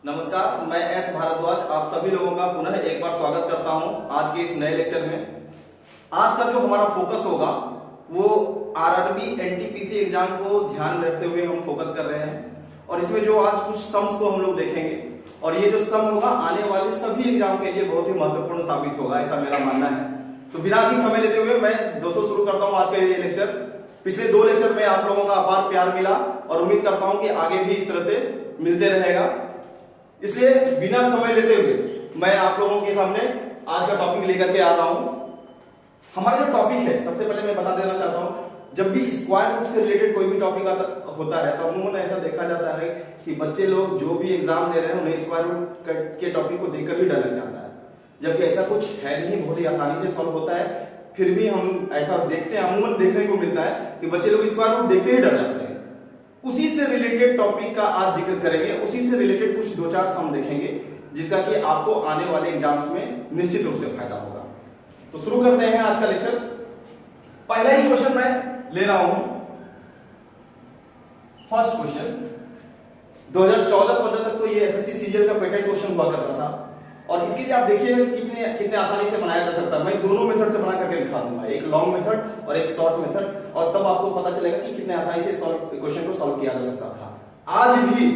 नमस्कार, मैं एस भारद्वाज आप सभी लोगों का पुनः एक बार स्वागत करता हूं आज के इस नए लेक्चर में। आज का जो हमारा फोकस होगा वो आरआरबी एनटीपीसी एग्जाम को ध्यान में रखते हुए हम फोकस कर रहे हैं और इसमें जो आज कुछ सम्स को हम लोग देखेंगे और ये जो सम होगा आने वाले सभी एग्जाम के लिए बहुत ही महत्वपूर्ण साबित होगा, ऐसा मेरा मानना है। तो बिना अधिक समय लेते हुए मैं दोस्तों शुरू करता हूं आज का ये लेक्चर। पिछले 2 लेक्चर में आप लोगों का अपार प्यार मिला और उम्मीद करता हूं कि आगे भी इस तरह से मिलते रहेगा। इसलिए बिना समय लेते हुए मैं आप लोगों के सामने आज का टॉपिक लेकर के आ रहा हूं। हमारा जो टॉपिक है सबसे पहले मैं बता देना चाहता हूं, जब भी स्क्वायर रूट से रिलेटेड कोई भी टॉपिक होता है तो अमूमन ऐसा देखा जाता है कि बच्चे लोग जो भी एग्जाम दे रहे हैं उन्हें स्क्वायर रूट के टॉपिक को देखकर ही डर लग जाता है, जबकि ऐसा कुछ है नहीं, बहुत ही आसानी से सॉल्व होता है। फिर भी हम ऐसा देखते हैं, अमूमन देखने को मिलता है कि बच्चे लोग स्क्वायर रूट देखते ही डर जाते हैं। उसी से रिलेटेड टॉपिक का आज जिक्र करेंगे, उसी से रिलेटेड कुछ 2-4 सम देखेंगे जिसका कि आपको आने वाले एग्जाम्स में निश्चित रूप से फायदा होगा। तो शुरू करते हैं आज का लेक्चर। पहला ही क्वेश्चन मैं ले रहा हूं। फर्स्ट क्वेश्चन 2014-15 तक तो ये एसएससी सीजीएल का पैटर्न क्वेश्चन हुआ करता था और इसके लिए आप देखिए कितने आसानी से बनाया जा सकता है। मैं दोनों मेथड से बना करके दिखा दूंगा, एक लॉन्ग मेथड और एक शॉर्ट मेथड, और तब आपको पता चलेगा कि कितने आसानी से क्वेश्चन को सॉल्व किया जा सकता था। आज भी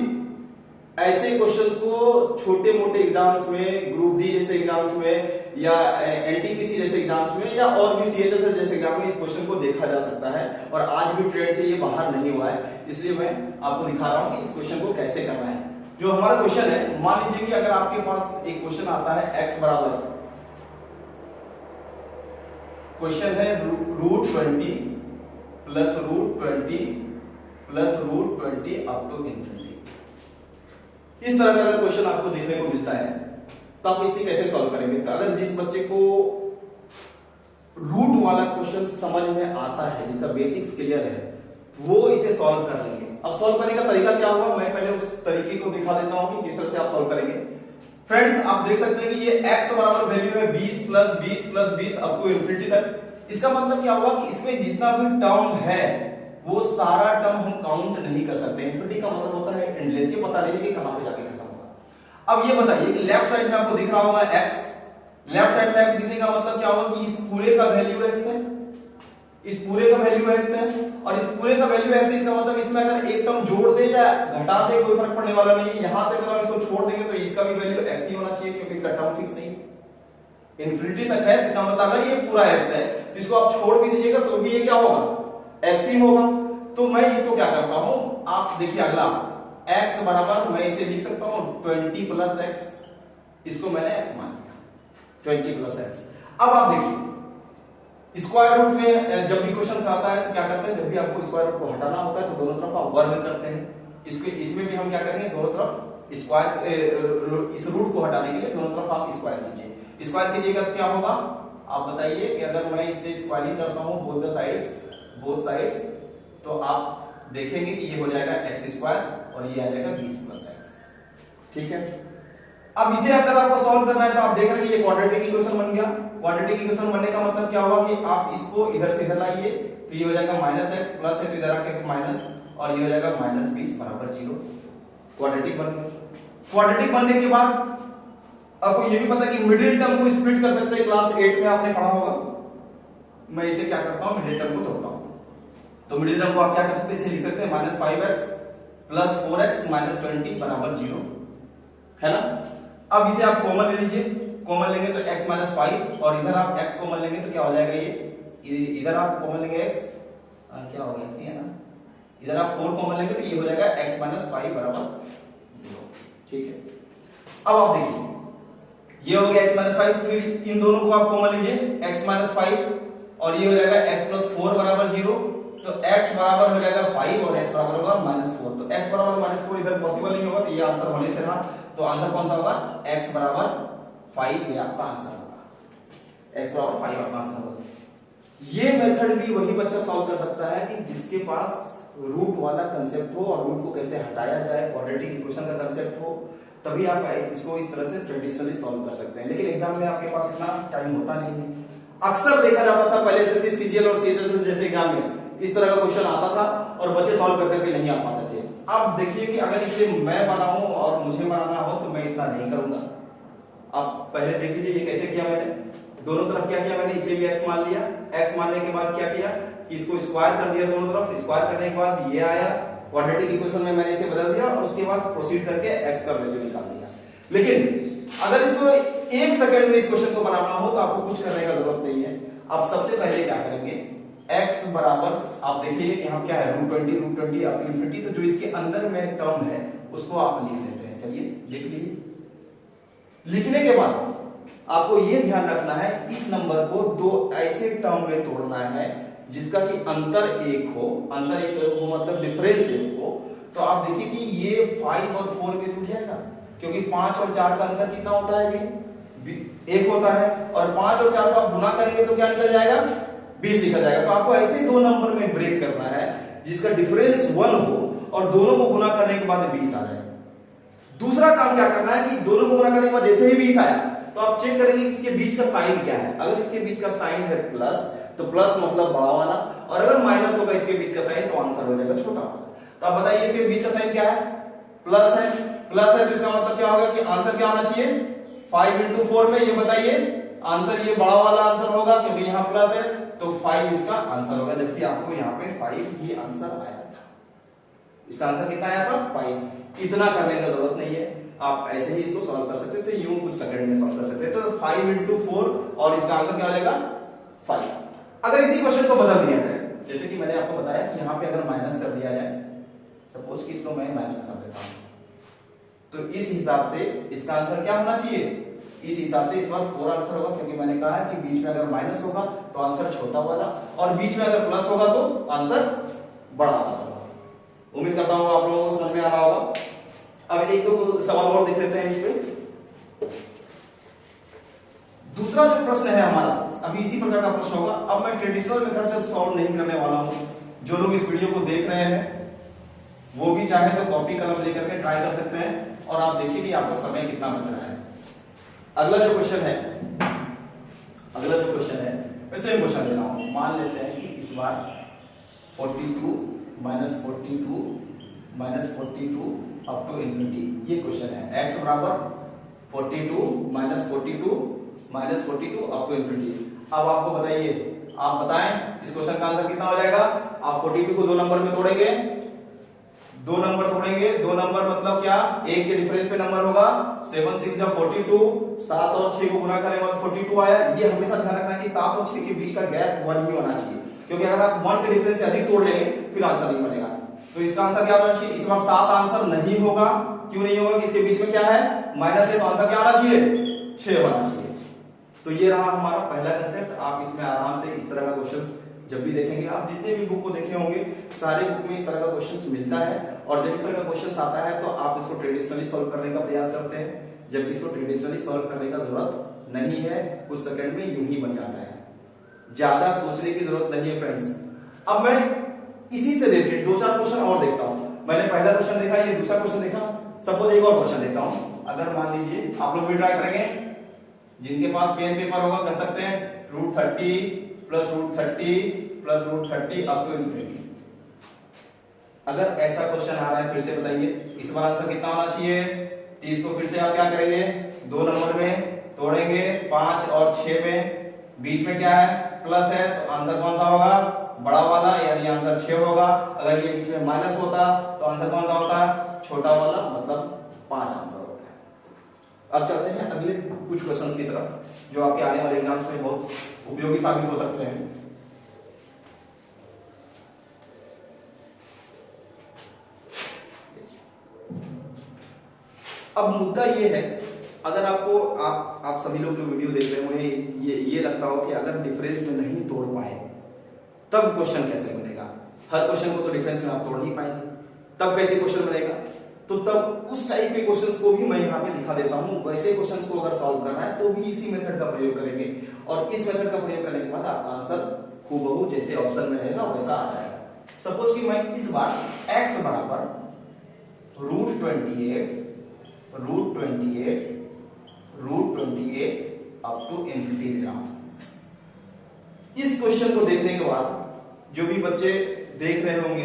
ऐसे क्वेश्चंस को छोटे मोटे एग्जाम्स में, ग्रुप डी जैसे एग्जाम्स में या एनटीपीसी जैसे एग्जाम्स में या और भी सीएचएसएल जैसे एग्जाम में इस क्वेश्चन को देखा जा सकता है और आज भी ट्रेंड से ये बाहर नहीं हुआ है। इसलिए मैं आपको दिखा रहा हूं कि इस क्वेश्चन को कैसे करना है। जो हमारा क्वेश्चन है, मान लीजिए कि अगर आपके पास एक क्वेश्चन आता है x बराबर, क्वेश्चन है √20 plus √20 plus √20 up to infinity. इस तरह का अगर क्वेश्चन आपको देखने को मिलता है तो आप इसे कैसे सॉल्व करेंगे? तो अगर जिस बच्चे को रूट वाला क्वेश्चन समझ में आता है, जिसका बेसिक्स क्लियर है, वो इसे सॉल्व कर लेंगे। अब सॉल्व करने का तरीका क्या होगा, मैं पहले उस तरीके को दिखा देता हूं कि किस तरह से आप सॉल्व करेंगे। फ्रेंड्स, आप देख सकते हैं कि ये x बराबर वैल्यू है 20 plus 20 plus 20 up to infinity तक। इसका मतलब क्या होगा कि इसमें जितना भी टर्म है वो सारा टर्म हम काउंट नहीं कर सकते। इंफिनिटी का मतलब होता है एंडलेस, ये पता नहीं है कि कहां पे जाके खत्म होगा। अब ये बताइए कि लेफ्ट साइड में आपको दिख रहा होगा x, लेफ्ट साइड में x दिखने का मतलब क्या होगा कि इस पूरे का वैल्यू x है, इस पूरे का वैल्यू x है और इस पूरे का वैल्यू x है। इसका मतलब इसमें अगर एक टर्म जोड़ दे या घटा दे कोई फर्क पड़ने वाला नहीं है। यहां से अगर हम इसको छोड़ देंगे तो इसका भी वैल्यू x ही होना चाहिए, क्योंकि इसका टर्म फिक्स नहीं है, इंफिनिटी तक है। इसका मतलब अगर ये पूरा x है तो इसको आप छोड़ भी दीजिएगा तो भी ये क्या होगा, x ही होगा। तो मैं इसको क्या करता हूं, आप देखिए अगला x बराबर, मैं इसे लिख सकता हूं 20 प्लस x, इसको मैंने x मान लिया 20 प्लस x। अब आप देखिए स्क्वायर रूट में जब भी क्वेश्चन आता है तो क्या करते हैं, जब भी आपको स्क्वायर रूट को हटाना होता है तो दोनों तरफ आप वर्ग करते हैं। इसमें भी हम क्या करेंगे, दोनों तरफ स्क्वायर, इस रूट को हटाने के लिए दोनों तरफ आप स्क्वायर कीजिए। स्क्वायर कीजिएगा तो क्या होगा, आप बताइए कि अगर मैं इसे स्क्वायरिंग करता हूं बोथ साइड्स, तो आप देखेंगे कि ये हो जाएगा x स्क्वायर और ये आ जाएगा 20 प्लस x। ठीक है, अब इसे अगर आपको सॉल्व करना है तो आप देख रहे हैं कि ये क्वाड्रेटिक इक्वेशन बन गया। क्वाड्रेटिक इक्वेशन बनने का मतलब क्या होगा कि आप इसको इधर से इधर लाइए तो ये हो जाएगा -x, प्लस है तो इधर आके माइनस, और ये हो जाएगा -20 बराबर 0। क्वाड्रेटिक बन गया। क्वाड्रेटिक बनने के बाद आपको ये भी पता है कि मिडिल टर्म को स्प्लिट कर सकते हैं, क्लास 8 में आपने पढ़ा होगा। मैं इसे क्या करता हूं, मिडिल टर्म को तोड़ता हूं। तो मिडिल टर्म को आप क्या कर सकते हैं, इसे लिख सकते हैं -5x प्लस 4x माइनस 20 बराबर 0, है ना। अब इसे आप कॉमन ले लीजिए, कॉमन लेंगे तो x माइनस 5 और इधर आप x कॉमन लेंगे तो क्या हो जाएगा, ये इधर आप कॉमन लेंगे x, क्या होगा x, है ना। इधर आप 4 कॉमन लेंगे तो ये हो जाएगा x माइनस 5 बराबर 0। ठीक है, अब आप देखिए ये हो गया x माइनस 5, फिर इन दोनों को आप कॉमन लीजिए x माइनस 5 और ये हो जाएगा x प्लस 4 बराबर 0। तो x बराबर हो जाएगा 5 और x बराबर होगा -4। तो x बराबर -4 इधर पॉसिबल नहीं होगा, तो ये आंसर होने से रहा। तो आंसर कौन सा होगा, x बराबर 5 ये आपका आंसर होगा, x बराबर 5 आपका आंसर होगा। ये मेथड भी वही बच्चा सॉल्व कर सकता है कि जिसके पास रूट वाला कंसेप्ट हो और रूट को कैसे हटाया जाए, क्वाड्रेटिक इक्वेशन का कंसेप्ट हो, तभी आप इसको इस तरह से ट्रेडिशनली सॉल्व कर सकते हैं। लेकिन एग्जाम में आपके पास इतना टाइम होता नहीं है। अक्सर देखा जाता था पहले एसएससी सीजीएल और सीएचएसएल जैसे एग्जाम में इस तरह का क्वेश्चन आता था और बच्चे सॉल्व करके नहीं आ पाते थे। अब देखिए कि अगर इसे मैं बनाऊं और मुझे बनाना हो तो मैं इतना नहीं करूंगा। अब पहले देख लीजिए ये कैसे किया मैंने, दोनों तरफ क्या किया मैंने, इसे भी x मान लिया, x मानने के बाद क्या किया कि इसको स्क्वायर कर दिया दोनों तरफ, स्क्वायर करने के बाद ये आया क्वाड्रेटिक इक्वेशन में मैंने इसे बदल दिया और उसके बाद प्रोसीड करके x का वैल्यू निकाल दिया। लेकिन अगर इसको एक सेकंड में इस क्वेश्चन को बनाना हो तो आपको कुछ करने का जरूरत नहीं है। आप सबसे पहले क्या करेंगे, x बराबर, आप देखिए यहाँ क्या है √20 अप टू इंफिनिटी, तो जो इसके अंदर में टर्म है उसको आप लिख लेते हैं। चलिए देख लीजिए, लिखने के बाद आपको यह ध्यान रखना है इस नंबर को दो ऐसे टर्म में तोड़ना है जिसका कि अंतर एक हो, अंतर एक हो मतलब डिफरेंस एक हो। तो आप देखिए कि ये 5 और 4 में टूट जाएगा, क्योंकि 5 और 4 का अंतर कितना होता है, ये 1 होता है, और 5 और 4 को आप गुना करेंगे तो क्या निकल जाएगा, 20 निकल जाएगा। तो आपको ऐसे दो नंबर में ब्रेक करना है जिसका डिफरेंस 1 हो और दोनों को गुना करने के बाद 20 आ जाए। दूसरा काम क्या करना है कि दोनों को गुना करने के बाद जैसे ही 20 आया तो आप चेक करेंगे इसके बीच का साइन क्या है। अगर इसके बीच का साइन है प्लस तो प्लस मतलब बड़ा वाला, और अगर माइनस होगा इसके बीच का साइन तो आंसर हो जाएगा छोटा वाला। तो आप बताइए इसके बीच का साइन क्या है, प्लस है, प्लस है तो इसका मतलब क्या होगा कि आंसर क्या होना चाहिए 5 into 4 में, ये बताइए आंसर ये बड़ा वाला आंसर होगा क्योंकि यहाँ प्लस है तो 5 इसका आंसर होगा, जबकि आपको यहाँ पे 5 ये आंसर आया था। इसका आंसर कितना आया था 5। इतना करने का जरूरत नहीं है, आप ऐसे ही इसको सॉल्व कर सकते थे, यूं कुछ सेकंड में सॉल्व कर सकते थे। तो 5 into 4 और इसका आंसर क्या हो जाएगा 5। अगर इसी क्वेश्चन को बदल दिया जाए, जैसे कि मैंने आपको बताया कि यहाँ पे अगर माइनस कर दिया जाए, सपोज कि इसको मैं माइनस कर देता हूं, तो इस हिसाब से इसका आंसर क्या होना चाहिए, इस हिसाब से इस बार 4 आंसर होगा, क्योंकि मैंने कहा है कि बीच में अगर माइनस होगा तो आंसर छोटा वाला और बीच में अगर प्लस होगा तो आंसर बड़ा वाला होगा। उम्मीद करता हूं आप लोगों को समझ में आ रहा होगा। अब एक दो सवाल और देख लेते हैं इस पे। दूसरा जो प्रश्न है हमारा, अभी इसी प्रकार का प्रश्न होगा। अब मैं ट्रेडिशनल मेथड से सॉल्व नहीं करने वाला हूं। जो लोग इस वीडियो को देख रहे हैं वो भी चाहे तो कॉपी कलम लेकर के ट्राई कर सकते हैं, और आप देखिए कि आपका समय कितना बच रहा है। अगला जो क्वेश्चन है, सेम क्वेश्चन ले रहा हूं। मान लेते हैं कि इस बार 42 माइनस 42 अप टू इंफिनिटी, ये क्वेश्चन है। x बराबर 42 माइनस 42 अप टू इंफिनिटी। अब आपको बताइए, आप बताएं इस क्वेश्चन का आंसर कितना हो जाएगा। आप 42 को दो नंबर में तोड़ेंगे, दो नंबर मतलब क्या, एक के डिफरेंस पे नंबर होगा। 7 6 जा 42, 7 और 6 को गुना करने के बाद 42 आया। ये हमेशा ध्यान रखना कि 7 और 6 के बीच का गैप 1 ही होना चाहिए, क्योंकि अगर आप 1 के डिफरेंस से अधिक तोड़ लेंगे फिर आंसर नहीं बनेगा। तो इसका आंसर क्या होना चाहिए, इस बार 7 आंसर नहीं होगा। क्यों नहीं होगा कि इसके बीच में क्या है, माइनस है, तो आंसर क्या आना चाहिए 6 होना चाहिए। तो ये रहा हमारा पहला कंसेप्ट। आप इसमें आराम से इस तरह का क्वेश्चंस जब भी देखेंगे, आप जितने भी बुक को देखे होंगे सारे बुक में इस तरह का क्वेश्चंस मिलता है, और जब इस तरह का क्वेश्चंस आता है तो आप इसको ट्रेडिशनली सॉल्व करने का प्रयास करते हैं। जब इसको ट्रेडिशनली सॉल्व करने का जरूरत नहीं है, कुछ सेकंड में यूं ही बन जाता है, ज्यादा सोचने की जरूरत नहीं है फ्रेंड्स। अब मैं इसी से रिलेटेड 2-4 क्वेश्चन और देखता हूं। मैंने पहला क्वेश्चन देखा, ये दूसरा क्वेश्चन देखा, सपोज एक और क्वेश्चन देखता हूं। अगर मान लीजिए, आप लोग भी ट्राई करेंगे, जिनके पास पेन पेपर होगा कर सकते हैं, √30 प्लस √30 अप टू इंफिनिटी। अगर ऐसा क्वेश्चन आ रहा है, फिर से बताइए इस बार आंसर कितना होना चाहिए। 30 को फिर से आप क्या करेंगे, दो नंबर में तोड़ेंगे, 5 और 6 में, बीच में क्या है प्लस है, तो आंसर कौन सा होगा, बड़ा वाला, यानी आंसर 6 होगा। अगर ये बीच में माइनस होता तो आंसर कौन सा होता, छोटा वाला, मतलब 5 आंसर होता है। अब चलते हैं अगले कुछ क्वेश्चंस की तरफ जो आपके आने वाले एग्जाम्स में बहुत उपयोगी साबित हो सकते हैं। अब मुद्दा ये है, अगर आपको आप सभी लोग जो वीडियो देख रहे होंगे ये लगता हो कि अगर डिफरेंस में नहीं तोड़ पाए तब क्वेश्चन कैसे बनेगा। हर क्वेश्चन को तो डिफरेंस में आप तोड़ नहीं पाएंगे, तब कैसे क्वेश्चन बनेगा। तो तब उस टाइप के क्वेश्चंस को भी मैं यहाँ पे दिखा देता हूँ। वैसे क्वेश्चंस को अगर सॉल्व करना है तो भी इसी मेथड का प्रयोग करेंगे, और इस मेथड का प्रयोग करने के बाद आपका आंसर हूबहू जैसे ऑप्शन में रहेगा वैसा आ जाएगा। सपोज कि मैं इस बार x बराबर √28 अप टू इंफिनिटी ले रहा हूं। इस क्वेश्चन को देखने के बाद जो भी बच्चे देख रहे होंगे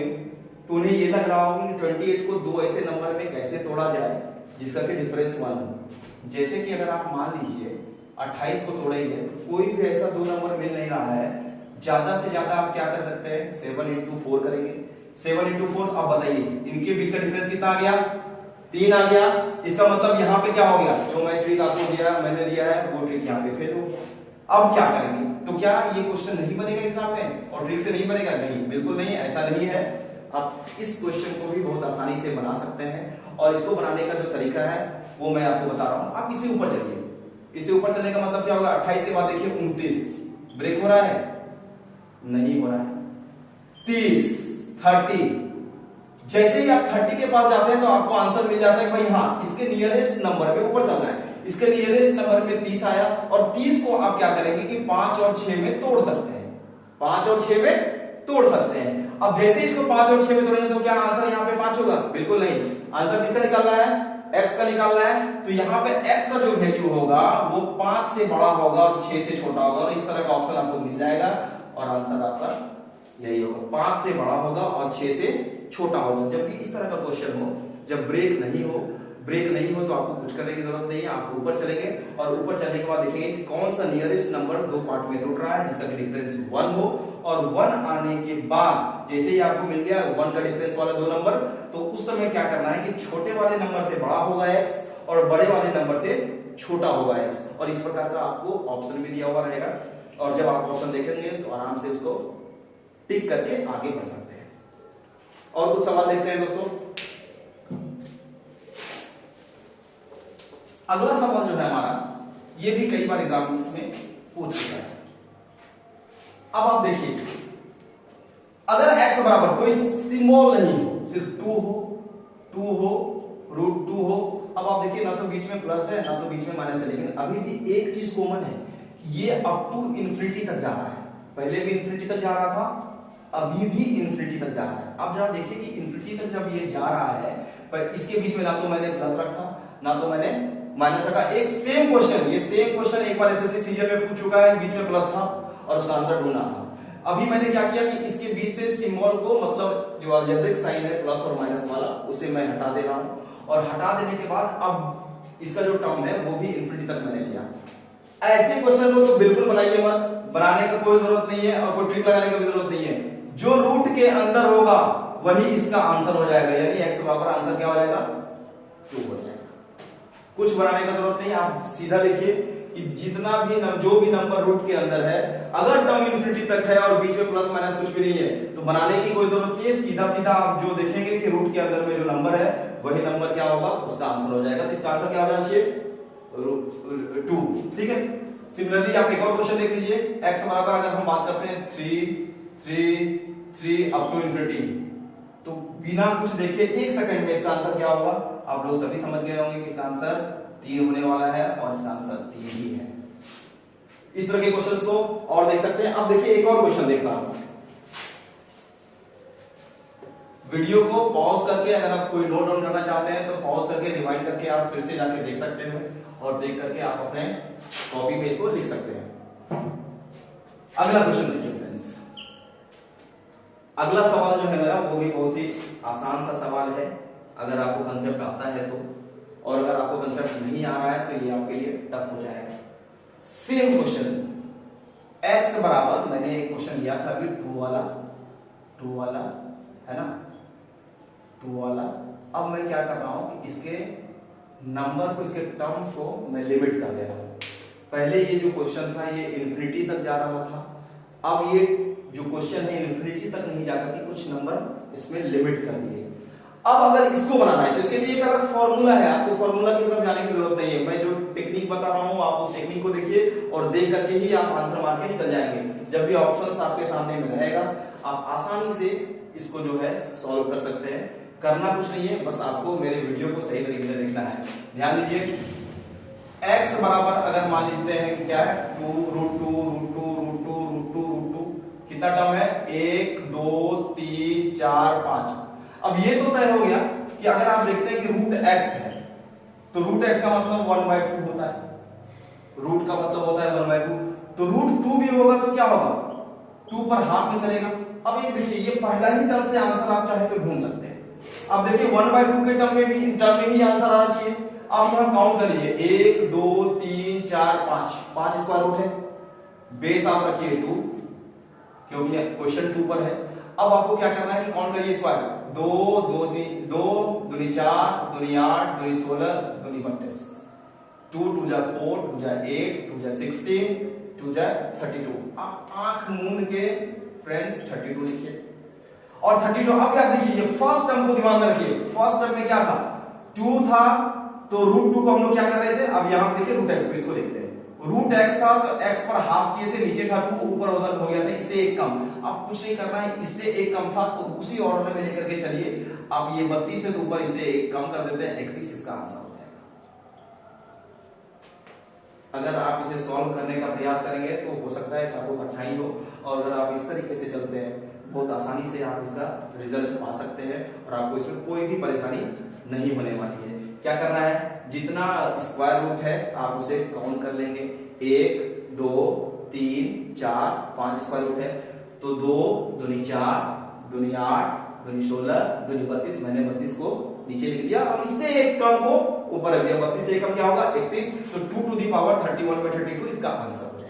तो उन्हें ये लग रहा होगा कि 28 को दो ऐसे नंबर में कैसे तोड़ा जाए जिसका कि डिफरेंस 1 हो। जैसे कि अगर आप मान लीजिए 28 को तोड़ेंगे तो कोई भी ऐसा दो नंबर मिल नहीं रहा है, ज्यादा से ज्यादा आप क्या कर सकते हैं 7 into 4 करेंगे। 7 into 4, अब बताइए इनके बीच का डिफरेंस कितना आ गया, 3 आ गया। इसका मतलब यहाँ पे क्या हो गया, जो मैं ट्रिक आपको दिया मैंने दिया है वो ट्रिक यहाँ पे फेल हो गया। अब क्या करेंगे, तो क्या ये क्वेश्चन नहीं बनेगा एग्जाम में और ट्रिक से नहीं बनेगा? नहीं, बिल्कुल नहीं, ऐसा नहीं है। आप इस क्वेश्चन को भी बहुत आसानी से बना सकते हैं और इसको बनाने का जो तरीका है वो मैं आपको बता रहा हूं। आप इससे ऊपर चलिए, इससे ऊपर चलने का मतलब क्या होगा, 28 के बाद देखिए 29 ब्रेक हो रहा है, नहीं हो रहा है, 30 30। जैसे ही आप 30 के पास जाते हैं तो आपको आंसर मिल जाता है कि भाई हाँ इसके नियरेस्ट नंबर में ऊपर चलना है। इसके नियरेस्ट नंबर में 30 आया और 30 को आप क्या करेंगे कि 5 और 6 में तोड़ सकते हैं, 5 और 6 में तोड़ सकते हैं। अब जैसे इसको 5 और 6 में तोड़ेंगे तो क्या आंसर यहाँ पे 5 होगा? बिल्कुल नहीं, आंसर किसका निकालना है, x का निकालना है। तो यहाँ पे x का जो वैल्यू होगा वो 5 से बड़ा होगा और 6 से छोटा होगा और इस तरह का ऑप्शन आपको मिल जाएगा और आंसर आपका यही होगा, 5 से बड़ा होगा और 6 से छोटा होगा। जब भी इस तरह का क्वेश्चन हो, जब ब्रेक नहीं हो तो आपको कुछ करने की जरूरत नहीं है, आप ऊपर चलेंगे और ऊपर चलने के बाद देखेंगे कि कौन सा नियरेस्ट नंबर दो पार्ट में टूट रहा है जिसका डिफरेंस 1 हो। और 1 आने के बाद जैसे ही आपको मिल गया 1 का डिफरेंस वाला दो नंबर, तो उस समय क्या करना है कि छोटे वाले नंबर से बड़ा होगा x और बड़े वाले नंबर से छोटा होगा x, और इस प्रकार का आपको ऑप्शन भी दिया हुआ रहेगा। और जब आप ऑप्शन देखेंगे तो आराम से उसको टिक करके आगे बढ़ सकते हैं। और कुछ सवाल देखते हैं दोस्तों। अगला सवाल जो है हमारा, ये भी कई बार एग्जाम में पूछ चुका है। अब आप देखिए, अगर x बराबर कोई सिंबल नहीं हो, सिर्फ 2 हो, √2 हो। अब आप देखिए ना तो बीच में प्लस है ना तो बीच में माइनस है, लेकिन अभी भी एक चीज कॉमन है, ये अप टू इन्फिनिटी तक जा रहा है। पहले भी इन्फिनिटी तक जा रहा था, अभी भी इन्फिनिटी तक जा रहा है। अब जरा देखिए कि इन्फिनिटी तक जब ये जा रहा है, पर इसके बीच में ना तो मैंने प्लस रखा ना तो मैंने माइनस रखा। एक सेम क्वेश्चन, ये सेम क्वेश्चन एक बार एसएससी सीजीएल में पूछ चुका है, बीच में प्लस था और उसका आंसर ढूंढना था। अभी मैंने क्या किया कि इसके बीच से सिंबल को, मतलब जो अलजेब्रिक साइन है प्लस और माइनस वाला, उसे मैं हटा दे रहा हूं और हटा देने के बाद अब इसका जो टर्म है वो भी इन्फिनिटी तक मैंने लिया। ऐसे क्वेश्चन को तो बिल्कुल बनाइए मत, बनाने का कोई जरूरत नहीं है और कोई ट्रिक लगाने की भी जरूरत नहीं है। जो रूट के अंदर होगा वही इसका आंसर हो जाएगा, यानी x बराबर आंसर क्या हो जाएगा, 2 हो जाएगा। कुछ बनाने का जरूरत नहीं, आप सीधा देखिए कि जितना भी जो भी नंबर रूट के अंदर है, अगर टर्म इन्फिनिटी तक है और बीच में प्लस माइनस कुछ भी नहीं है तो बनाने की कोई जरूरत नहीं है। सीधा सीधा आप जो देखेंगे कि रूट के अंदर में जो नंबर है वही नंबर क्या होगा, उसका आंसर हो जाएगा। तो इसका आंसर क्या होना चाहिए, 2, ठीक है। सिमिलरली आप एक और क्वेश्चन देख लीजिए, x बराबर अगर हम बात करते हैं 3 अप टू इन्फिनिटी, तो बिना कुछ देखे 1 सेकंड में इसका आंसर क्या होगा, आप लोग सभी समझ गए होंगे कि इसका आंसर 3 होने वाला है और इसका आंसर 3 ही है। इस तरह के क्वेश्चंस को और देख सकते हैं। अब देखिए एक और क्वेश्चन देखता हूं, वीडियो को पॉज करके अगर आप कोई नोट डाउन करना चाहते हैं तो पॉज करके रिवाइंड करके आप फिर से जाके देख सकते हैं और देख करके आप अपने कॉपी में इसको लिख सकते हैं। अगला क्वेश्चन देखिए फ्रेंड्स, अगला सवाल जो है मेरा वो भी बहुत ही आसान सा सवाल है अगर आपको कंसेप्ट आता है तो, और अगर आपको कंसेप्ट नहीं आ रहा है तो ये आपके लिए टफ हो जाएगा। सेम क्वेश्चन, x बराबर मैंने एक क्वेश्चन लिया था अभी 2 वाला है ना, 2 वाला। अब मैं क्या कर रहा हूं कि इसके नंबर को, इसके टर्म्स को मैं लिमिट कर दे रहा हूं। पहले ये जो क्वेश्चन था ये इन्फिनिटी तक जा रहा था, अब ये जो क्वेश्चन है इन्फिनिटी तक नहीं जाकर के कुछ नंबर इसमें लिमिट कर दिए। अब अगर इसको बनाना है तो इसके लिए एक अलग फॉर्मूला है, आपको फॉर्मूला की तरफ जाने की जरूरत नहीं है। मैं जो टेक्निक बता रहा हूं आप उस टेक्निक को देखिए और देख करके ही आप आंसर मार के निकल जाएंगे। जब भी ऑप्शंस आपके सामने में रहेगा आप आसानी से इसको जो है सॉल्व कर सकते हैं। करना कुछ नहीं है, बस आपको मेरे वीडियो को सही तरीके से देखना है। ध्यान दीजिए, x बराबर अगर मान लेते हैं क्या है 2 कितना टर्म है 1 2 3 4 5। अब ये तो तय हो गया कि अगर आप देखते हैं कि रूट x है तो रूट x का मतलब 1/2 होता है, रूट का मतलब होता है 1/2, तो रूट 2 भी होगा तो क्या होगा 2 पर हाफ में चलेगा। अब ये देखिए, ये पहला ही टर्म से आंसर आप चाहे तो ढूंढ सकते हैं। अब देखिए 1/2 के टर्म में ही आंसर आना चाहिए। आप यहां काउंट कर लीजिए, 1 2 3 4 5 स्क्वायर रूट है। बेस आप रखिए 2, क्योंकि क्वेश्चन 2 पर है। अब आपको क्या करना है कि काउंट करिए स्क्वायर, 2 2 3 2 दूनी 4 दूनी 8 दूनी 16 दूनी 32, 2 2 जा 4 2 जा 8 2 जा 16 2 जा 32। आप आंख मूंद के फ्रेंड्स 32 लिखिए। और 32 अब क्या देखिए, ये फर्स्ट टर्म को दिमाग में रखिए। फर्स्ट टर्म में क्या था, 2 था, तो √2 को हम लोग क्या कर रहे थे, अब यहां पे देखिए √x को इसको लिखते हैं। √x था तो x पर हाफ किए थे, नीचे था 2, ऊपर उधर हो गया था, इससे एक कम। अब कुछ नहीं करना है, इससे एक कम था तो उसी ऑर्डर में लेकर के चलिए। अब ये 32 है तो ऊपर इससे एक कम कर देते हैं, 31 इसका आंसर हो जाएगा। अगर आप इसे सॉल्व करने का प्रयास करेंगे तो हो सकता है कि आपको कठिनाई हो, और अगर आप इस तरीके से चलते हैं बहुत आसानी से आप इसका रिजल्ट पा सकते हैं और आपको इसमें कोई भी परेशानी नहीं होने वाली है। क्या करना है, जितना स्क्वायर रूट है आप उसे काउंट कर लेंगे। 1 2 3 4 5 स्क्वायर रूट है, तो 2 दूनी 4 दूनी 8 दूनी 16 दूनी 32। मैंने 32 को नीचे लिख दिया और इससे एक कम को ऊपर रख दिया। 32 से एक कम क्या होगा, 31। तो 2 टू दी पावर 31/32 इसका आंसर हो जाएगा।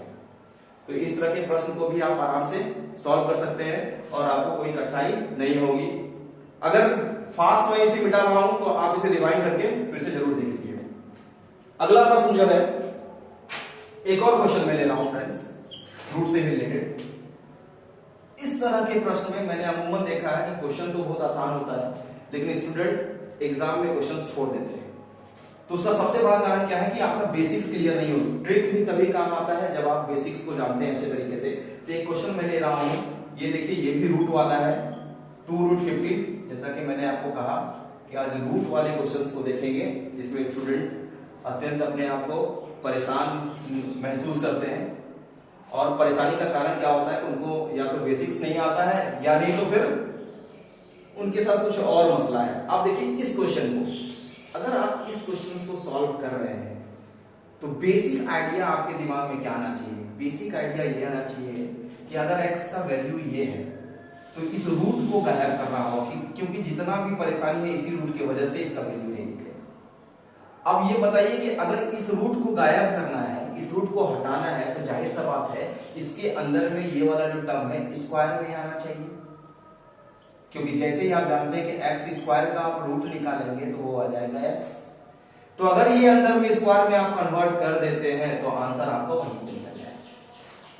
तो इस तरह के प्रश्न को भी आप आराम से सॉल्व कर सकते हैं और आपको कोई कठिनाई नहीं होगी। अगर फास्ट में इसे मिटा रहा हूं तो आप इसे रिवाइंड करके फिर से जरूर देख लीजिए। अगला प्रश्न जो है, एक और क्वेश्चन मैं ले रहा हूं फ्रेंड्स, रूट से रिलेटेड। इस तरह के प्रश्न में मैंने अमूमन देखा है कि क्वेश्चन तो बहुत आसान होता है, लेकिन स्टूडेंट एग्जाम में क्वेश्चंस छोड़ देते हैं। तो उसका सबसे बड़ा कारण क्या है कि आपका बेसिक्स क्लियर नहीं हो। ट्रिक भी तभी काम आता है जब आप बेसिक्स को जानते हैं अच्छे तरीके से। तो एक क्वेश्चन मैं ले रहा हूं, ये देखिए, ये भी रूट वाला है, 2√15। जैसा कि मैंने आपको कहा कि आज रूट वाले क्वेश्चंस को देखेंगे जिसमें स्टूडेंट अत्यंत अपने आप को परेशान महसूस करते हैं। और परेशानी का कारण क्या होता है कि उनको या तो बेसिक्स नहीं आता है, या नहीं तो फिर उनके साथ कुछ और मसला है। अब देखिए इस क्वेश्चन को, अगर आप इस क्वेश्चन को सॉल्व कर रहे हैं तो बेसिक आइडिया आपके दिमाग में क्या आना चाहिए। बेसिक आइडिया ये आना चाहिए कि अगर x का वैल्यू ये है तो इस रूट को गायब करना होगा, क्योंकि जितना भी परेशानी है इसी रूट की वजह से इसका वैल्यू नहीं निकलेगा। अब ये बताइए कि अगर इस रूट को गायब करना है, इस रूट को हटाना है, तो जाहिर सा बात है इसके अंदर में ये वाला जो टर्म है स्क्वायर में आना चाहिए, क्योंकि जैसे ही आप जानते हैं कि x स्क्वायर का आप रूट निकालेंगे तो वो आ जाएगा x। तो अगर ये अंदर में स्क्वायर में आप कन्वर्ट कर देते हैं तो आंसर आपको वहीं पे निकल जाएगा।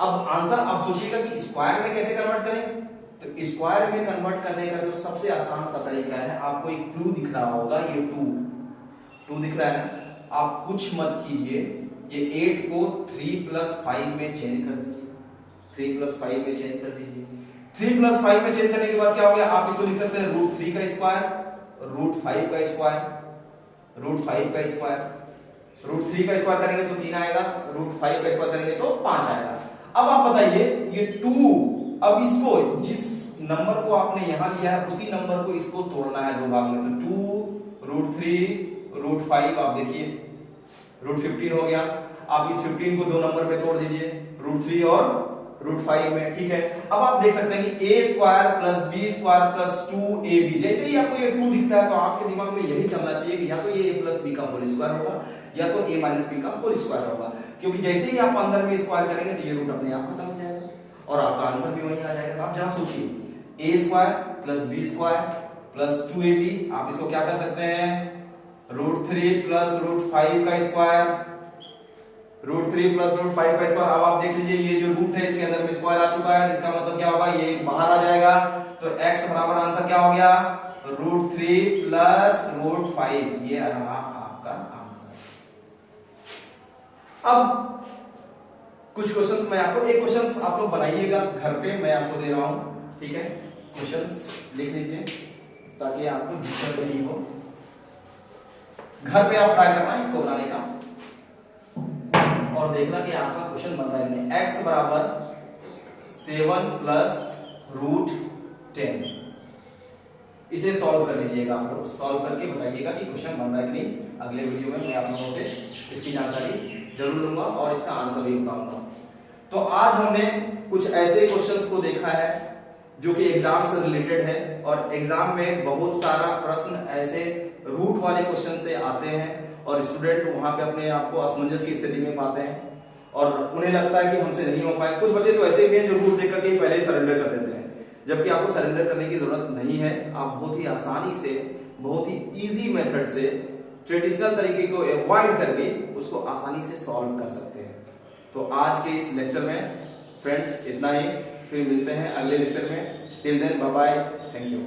अब आंसर आप सोचिएगा कि स्क्वायर में कैसे कन्वर्ट करें। तो स्क्वायर में कन्वर्ट करने का जो सबसे आसान सा तरीका है, आपको एक क्लू दिख रहा होगा, ये 2 दिख रहा है। आप कुछ मत कीजिए, ये 8 को 3+5 में चेंज कर दीजिए। 3+5 में चेंज कर दीजिए। 3+5 में चेंज करने के बाद क्या हो गया, आप इसको लिख सकते हैं √3 का स्क्वायर, √5 का स्क्वायर, √5 का स्क्वायर। √3 का स्क्वायर करेंगे तो 3 आएगा, √5 का स्क्वायर करेंगे तो 5 आएगा। अब आप बताइए ये 2, अब इसको जिस नंबर को आपने यहां लिया है उसी नंबर को इसको तोड़ना है 2 भाग में। तो 2 √3 √5, आप देखिए √15 हो गया। आप इस 15 को 2 नंबर में तोड़ दीजिए, √3 और √5 में, ठीक है। अब आप देख सकते हैं कि a² + b² + 2ab। जैसे ही आपको ये 2 दिखता है तो आपके दिमाग में यही चलना चाहिए कि या तो ये a + b का होल स्क्वायर होगा या तो a - b का होल स्क्वायर होगा, क्योंकि जैसे ही आप अंदर में स्क्वायर करेंगे तो ये रूट अपने आप खत्म हो जाएगा और आपका आंसर भी वहीं आ जाएगा। आप जहां सोचिए a² + b² + 2ab, आप इसको क्या कर सकते हैं, √3 + √5 का स्क्वायर, √3 + √5 का स्क्वायर। अब आप देख लीजिए ये जो रूट है इसके अंदर में स्क्वायर आ चुका है, इसका मतलब क्या होगा, ये बाहर आ जाएगा। तो x बराबर आंसर क्या हो गया, √3 + √5, ये रहा आपका आंसर। अब कुछ क्वेश्चंस मैं आपको, एक क्वेश्चंस आप लोग बनाइएगा घर पे, मैं आपको दे रहा हूं, ठीक है। क्वेश्चंस लिख लीजिए ताकि आपको दिक्कत नहीं हो। घर पे आप ट्राई करना इसको बनाने का और देखना कि आपका क्वेश्चन बन रहा है नहीं। x बराबर 7 + √10, इसे सॉल्व कर लीजिएगा आप लोग। सॉल्व करके बताइएगा कि क्वेश्चन बन रहा है कि नहीं। अगले वीडियो में मैं आप लोगों से इसकी जानकारी जरूर लूंगा और इसका आंसर भी बताऊंगा। तो आज हमने कुछ ऐसे क्वेश्चंस को देखा है जो कि एग्जाम से रिलेटेड है, और एग्जाम में बहुत सारा प्रश्न ऐसे रूट वाले क्वेश्चन से आते हैं और स्टूडेंट वहां पे अपने आप को असमंजस की स्थिति में पाते हैं और उन्हें लगता है कि हमसे नहीं हो पाए। कुछ बच्चे तो ऐसे भी हैं जो रूट देख करके पहले ही सरेंडर कर देते हैं, जबकि आपको सरेंडर करने की जरूरत नहीं है। आप बहुत ही आसानी से, बहुत ही इजी मेथड से, ट्रेडिशनल तरीके को अवॉइड करके उसको आसानी से सॉल्व कर सकते हैं। तो आज के इस लेक्चर में फ्रेंड्स इतना ही, फिर मिलते हैं अगले लेक्चर में। Till then bye bye, thank you.